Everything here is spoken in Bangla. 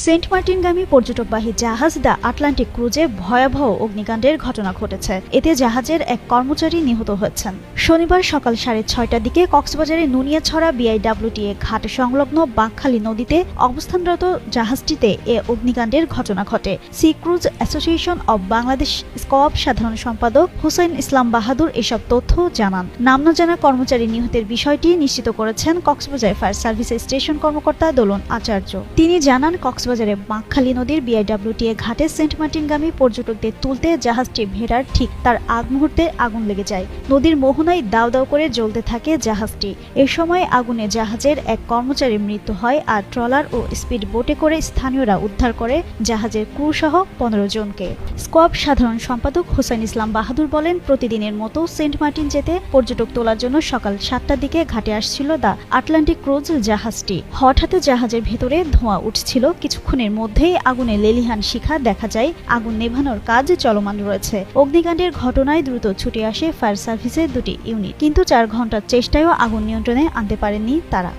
সেন্ট মার্টিনগামী পর্যটকবাহী জাহাজ দ্য আটলান্টিক ক্রুজে ভয়াবহ অগ্নিকাণ্ডের ঘটনা ঘটেছে। এতে জাহাজের এক কর্মচারী নিহত হয়েছেন। শনিবার সকাল 6:30টার দিকে কক্সবাজারের নুনিয়াছড়া বিআইডব্লিউটিএ ঘাট সংলগ্ন বাঁকখালী নদীতে অবস্থানরত জাহাজটিতে এ অগ্নিকাণ্ডের ঘটনা ঘটে। Sea cruise association of Bangladesh SCOAB সাধারণ সম্পাদক হুসাইন ইসলাম বাহাদুর এসব তথ্য জানান। নাম না জানা কর্মচারী নিহতের বিষয়টি নিশ্চিত করেছেন কক্সবাজার ফায়ার সার্ভিসের স্টেশন কর্মকর্তা দোলন আচার্য। তিনি জানান, কক্সবাজারে বাঁকখালী নদীর বিআইডব্লিউটিএ ঘাটে সেন্ট মার্টিনগামী পর্যটকদের তুলতে জাহাজটি ভেড়ার ঠিক তার আগ মুহূর্তে আগুন লেগে যায়। নদীর মোহনায় দাউ দাউ করে জ্বলতে থাকে জাহাজটি। এ সময় আগুনে জাহাজের এক কর্মচারীর মৃত্যু হয়, আর ট্রলার ও স্পিড বোটে করে স্থানীয়রা উদ্ধার করে জাহাজের ক্রু সহ 15 জনকে। স্কোয়াব সাধারণ সম্পাদক হুসাইন ইসলাম বাহাদুর বলেন, প্রতিদিনের মতো সেন্ট মার্টিন যেতে পর্যটক তোলার জন্য সকাল 7টার দিকে ঘাটে আসছিল দ্য আটলান্টিক ক্রুজ জাহাজটি। হঠাৎ জাহাজের ভেতরে ধোঁয়া উঠছিল। কিছুক্ষণের মধ্যেই আগুনে লেলিহান শিখা দেখা যায়। আগুন নেভানোর কাজ চলমান রয়েছে। অগ্নিকাণ্ডের ঘটনায় দ্রুত ছুটে আসে ফায়ার সার্ভিসের 2টি ইউনিট, কিন্তু 4 ঘন্টার চেষ্টায়ও আগুন নিয়ন্ত্রণে আনতে পারেননি তারা।